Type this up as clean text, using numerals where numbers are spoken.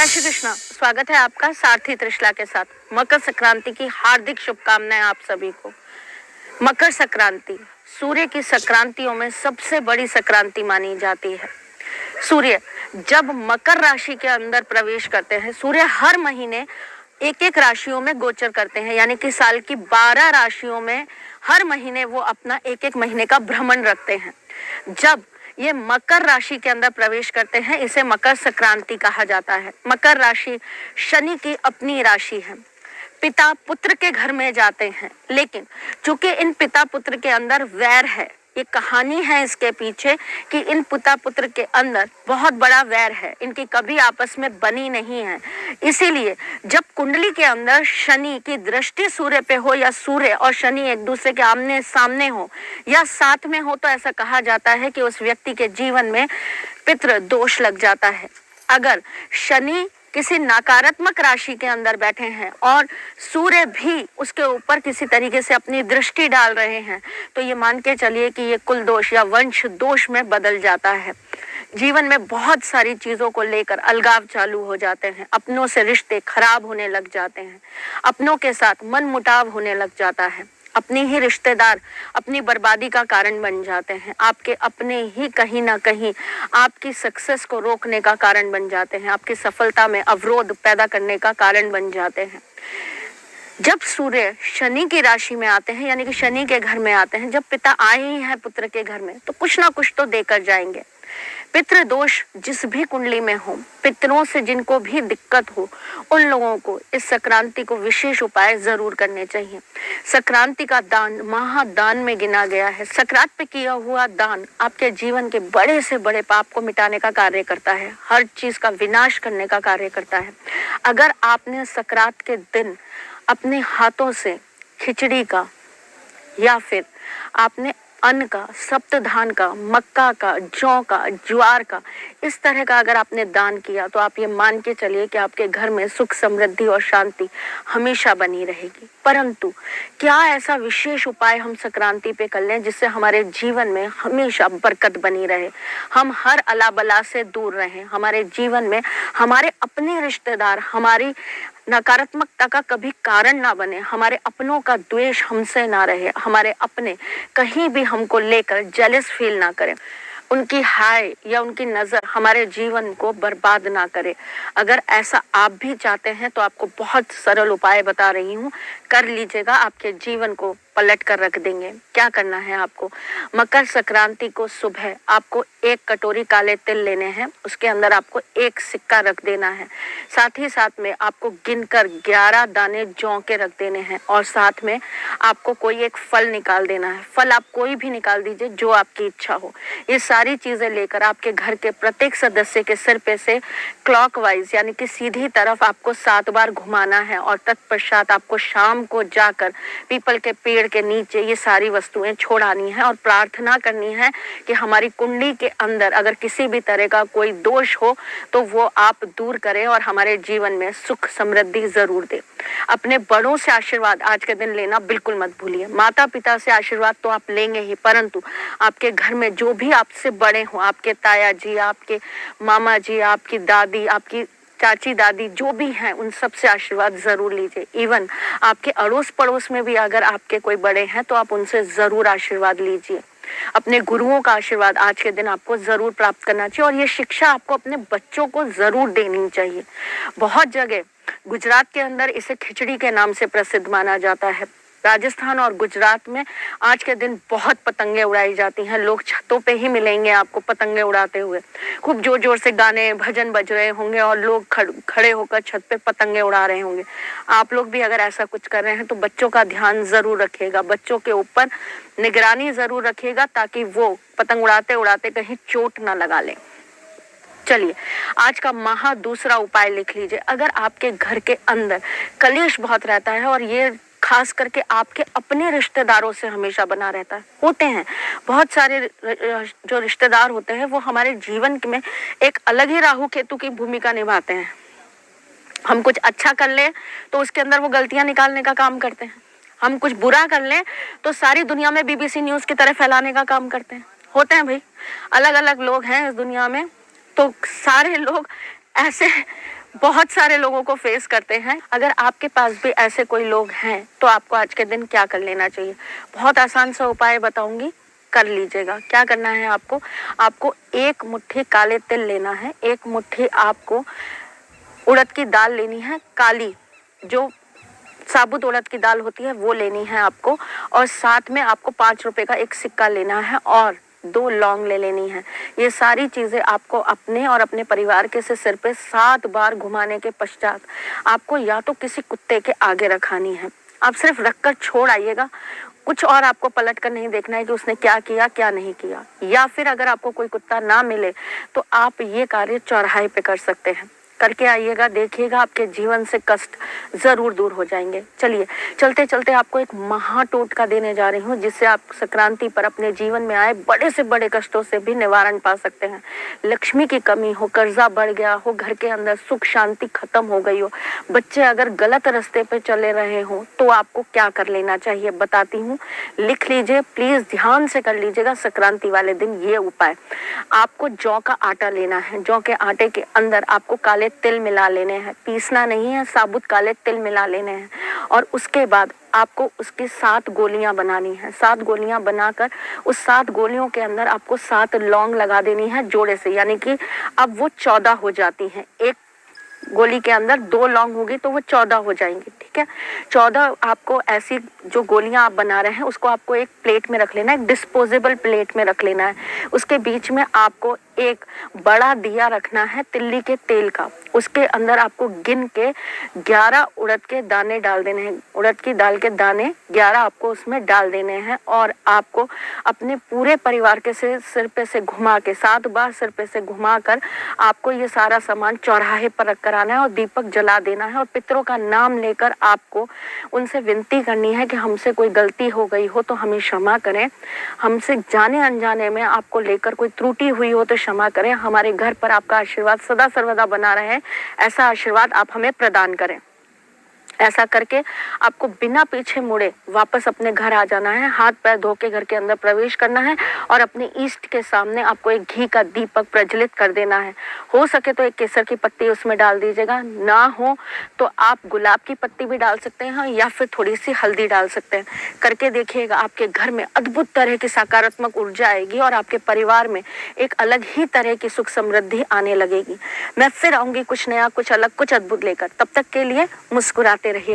जय श्री कृष्णा। स्वागत है आपका सारथी त्रिशला के साथ। मकर संक्रांति की हार्दिक शुभकामनाएं आप सभी को। मकर संक्रांति सूर्य की संक्रांतियों में सबसे बड़ी संक्रांति मानी जाती है। सूर्य जब मकर राशि के अंदर प्रवेश करते हैं, सूर्य हर महीने एक एक राशियों में गोचर करते हैं, यानी कि साल की 12 राशियों में हर महीने वो अपना एक एक महीने का भ्रमण रखते हैं। जब ये मकर राशि के अंदर प्रवेश करते हैं, इसे मकर संक्रांति कहा जाता है। मकर राशि शनि की अपनी राशि है। पिता पुत्र के घर में जाते हैं, लेकिन चूंकि इन पिता पुत्र के अंदर वैर है, ये कहानी है इसके पीछे कि इन पिता पुत्र के अंदर बहुत बड़ा वैर है, इनकी कभी आपस में बनी नहीं है। इसीलिए जब कुंडली के अंदर शनि की दृष्टि सूर्य पे हो या सूर्य और शनि एक दूसरे के आमने सामने हो या साथ में हो, तो ऐसा कहा जाता है कि उस व्यक्ति के जीवन में पितृ दोष लग जाता है। अगर शनि किसी नकारात्मक राशि के अंदर बैठे हैं और सूर्य भी उसके ऊपर किसी तरीके से अपनी दृष्टि डाल रहे हैं, तो ये मान के चलिए कि ये कुल दोष या वंश दोष में बदल जाता है। जीवन में बहुत सारी चीजों को लेकर अलगाव चालू हो जाते हैं, अपनों से रिश्ते खराब होने लग जाते हैं, अपनों के साथ मनमुटाव होने लग जाता है, अपने ही रिश्तेदार अपनी बर्बादी का कारण बन जाते हैं, आपके अपने ही कहीं ना कहीं आपकी सक्सेस को रोकने का कारण बन जाते हैं, आपकी सफलता में अवरोध पैदा करने का कारण बन जाते हैं। जब सूर्य शनि की राशि में आते हैं, यानी कि शनि के घर में आते हैं, जब पिता आए ही हैं पुत्र के घर में, तो कुछ ना कुछ तो देकर जाएंगे। पितृ दोष जिस भी कुंडली में हो, पितरों से जिनको भी दिक्कत हो, उन लोगों को इस संक्रांति को विशेष उपाय जरूर करने चाहिए। संक्रांति का दान महादान में गिना गया है। संक्रांत पे किया हुआ दान आपके जीवन के बड़े से बड़े पाप को मिटाने का कार्य करता है, हर चीज का विनाश करने का कार्य करता है। अगर आपने संक्रांत के दिन अपने हाथों से खिचड़ी का या फिर आपने अन्न का, सप्तधान का, मक्का का, जौ का, ज्वार का, इस तरह का अगर आपने दान किया, तो आप ये मान के चलिए कि आपके घर में सुख समृद्धि और शांति हमेशा बनी रहेगी। परंतु क्या ऐसा विशेष उपाय हम संक्रांति पे कर लें जिससे हमारे जीवन में हमेशा बरकत बनी रहे, हम हर अला बला से दूर रहें, हमारे जीवन में हमारे अपने रिश्तेदार हमारी नकारात्मकता का कभी कारण ना बने, हमारे अपनों का द्वेष हमसे ना रहे, हमारे अपने कहीं भी हमको लेकर जेलस फील ना करें, उनकी हाय या उनकी नजर हमारे जीवन को बर्बाद ना करे। अगर ऐसा आप भी चाहते हैं तो आपको बहुत सरल उपाय बता रही हूँ, कर लीजिएगा, आपके जीवन को पलट कर रख देंगे। क्या करना है आपको? मकर संक्रांति को सुबह आपको 1 कटोरी काले तिल लेने हैं, उसके अंदर आपको 1 सिक्का रख देना है। साथ ही साथ में आपको गिनकर 11 दाने जौ के रख देने हैं और साथ में आपको कोई एक फल निकाल देना है। फल आप कोई भी निकाल दीजिए जो आपकी इच्छा हो। ये सारी चीजें लेकर आपके घर के प्रत्येक सदस्य के सिर पे से क्लॉकवाइज यानी कि सीधी तरफ आपको 7 बार घुमाना है और तत्पश्चात आपको शाम को जाकर पीपल के पेड़ के नीचे ये सारी वस्तुएं छोड़ानी है और प्रार्थना करनी है कि हमारी कुंडली के अंदर अगर किसी भी तरह का कोई दोष हो तो वो आप दूर करें और हमारे जीवन में सुख समृद्धि जरूर दे। अपने बड़ों से आशीर्वाद आज के दिन लेना बिल्कुल मत भूलिए। माता पिता से आशीर्वाद तो आप लेंगे ही, परंतु आपके घर में जो भी आपसे बड़े हो, आपके ताया जी, आपके मामा जी, आपकी दादी, आपकी चाची दादी जो भी हैं, उन सब से आशीर्वाद जरूर लीजिए। इवन आपके अड़ोस पड़ोस में भी अगर आपके कोई बड़े हैं तो आप उनसे जरूर आशीर्वाद लीजिए। अपने गुरुओं का आशीर्वाद आज के दिन आपको जरूर प्राप्त करना चाहिए और ये शिक्षा आपको अपने बच्चों को जरूर देनी चाहिए। बहुत जगह गुजरात के अंदर इसे खिचड़ी के नाम से प्रसिद्ध माना जाता है। राजस्थान और गुजरात में आज के दिन बहुत पतंगे उड़ाई जाती हैं। लोग छतों पे ही मिलेंगे आपको पतंगे उड़ाते हुए, खूब जोर जोर से गाने भजन बज रहे होंगे और लोग खड़े होकर छत पे पतंगे उड़ा रहे होंगे। आप लोग भी अगर ऐसा कुछ कर रहे हैं तो बच्चों का ध्यान जरूर रखिएगा, बच्चों के ऊपर निगरानी जरूर रखिएगा ताकि वो पतंग उड़ाते उड़ाते कहीं चोट ना लगा लें। चलिए आज का दूसरा उपाय लिख लीजिए। अगर आपके घर के अंदर कलेश बहुत रहता है और ये खास करके आपके अपने रिश्तेदारों से हमेशा बना रहता है, होते हैं बहुत सारे जो रिश्तेदार होते हैं वो हमारे जीवन में एक अलग ही राहु केतु की भूमिका निभाते हैं। हम कुछ अच्छा कर लें तो उसके अंदर वो गलतियां निकालने का काम करते हैं, हम कुछ बुरा कर लें तो सारी दुनिया में BBC न्यूज की तरह फैलाने का काम करते हैं। होते हैं भाई, अलग अलग लोग हैं इस दुनिया में, तो सारे लोग ऐसे बहुत सारे लोगों को फेस करते हैं। अगर आपके पास भी ऐसे कोई लोग हैं तो आपको आज के दिन क्या कर लेना चाहिए, बहुत आसान सा उपाय बताऊंगी, कर लीजिएगा। क्या करना है आपको, आपको एक मुट्ठी काले तिल लेना है, एक मुट्ठी आपको उड़द की दाल लेनी है, काली जो साबुत उड़द की दाल होती है वो लेनी है आपको, और साथ में आपको 5 रुपए का एक सिक्का लेना है और 2 लौंग ले लेनी है। ये सारी चीजें आपको अपने और अपने परिवार के से सिर पे 7 बार घुमाने के पश्चात आपको या तो किसी कुत्ते के आगे रखानी है, आप सिर्फ रखकर छोड़ आइएगा, कुछ और आपको पलट कर नहीं देखना है कि उसने क्या किया क्या नहीं किया। या फिर अगर आपको कोई कुत्ता ना मिले तो आप ये कार्य चौराहे पे कर सकते हैं, करके आइएगा, देखिएगा आपके जीवन से कष्ट जरूर दूर हो जाएंगे। चलिए चलते चलते आपको एक महा टोटका देने जा रही हूँ जिससे आप संक्रांति पर अपने जीवन में आए बड़े से बड़े कष्टों से भी निवारण पा सकते हैं। लक्ष्मी की कमी हो, कर्जा बढ़ गया हो, घर के अंदर सुख शांति खत्म हो गई हो, बच्चे अगर गलत रास्ते पे चले रहे हो तो आपको क्या कर लेना चाहिए बताती हूँ, लिख लीजिए, प्लीज ध्यान से कर लीजिएगा। संक्रांति वाले दिन ये उपाय, आपको जौ का आटा लेना है, जौ के आटे के अंदर आपको काले तिल मिला लेने हैं, पीसना नहीं है, साबुत काले तिल मिला लेने हैं, और उसके बाद आपको उसकी 7 गोलियां बनानी है। 7 गोलियां बनाकर उस 7 गोलियों के अंदर आपको 7 लौंग लगा देनी है जोड़े से, यानी कि अब वो 14 हो जाती हैं। एक गोली के अंदर 2 लौंग होगी तो वो 14 हो जाएंगी, ठीक है। 14 आपको ऐसी जो गोलियां आप बना रहे हैं उसको आपको एक प्लेट में रख लेना है, एक डिस्पोजेबल प्लेट में रख लेना है। उसके बीच में आपको एक बड़ा दिया रखना है तिल्ली के तेल का, उसके अंदर आपको गिन के 11 उड़द के दाने डाल देने हैं, उड़द की दाल के दाने 11 आपको उसमें डाल देने हैं, और आपको अपने पूरे परिवार के सिर पे से घुमा के 7 बार सिर पे से घुमा कर आपको ये सारा सामान चौराहे पर रख कर आना है और दीपक जला देना है, और पितरों का नाम लेकर आपको उनसे विनती करनी है कि हमसे कोई गलती हो गई हो तो हमें क्षमा करें, हमसे जाने अनजाने में आपको लेकर कोई त्रुटि हुई हो तो क्षमा करें, हमारे घर पर आपका आशीर्वाद सदा सर्वदा बना रहे, ऐसा आशीर्वाद आप हमें प्रदान करें। ऐसा करके आपको बिना पीछे मुड़े वापस अपने घर आ जाना है, हाथ पैर धो के घर के अंदर प्रवेश करना है और अपने ईष्ट के सामने आपको एक घी का दीपक प्रज्वलित कर देना है। हो सके तो एक केसर की पत्ती उसमें डाल दीजिएगा, ना हो तो आप गुलाब की पत्ती भी डाल सकते हैं या फिर थोड़ी सी हल्दी डाल सकते हैं। करके देखिएगा आपके घर में अद्भुत तरह की सकारात्मक ऊर्जा आएगी और आपके परिवार में एक अलग ही तरह की सुख समृद्धि आने लगेगी। मैं फिर आऊंगी कुछ नया, कुछ अलग, कुछ अद्भुत लेकर, तब तक के लिए मुस्कुराते रहिए।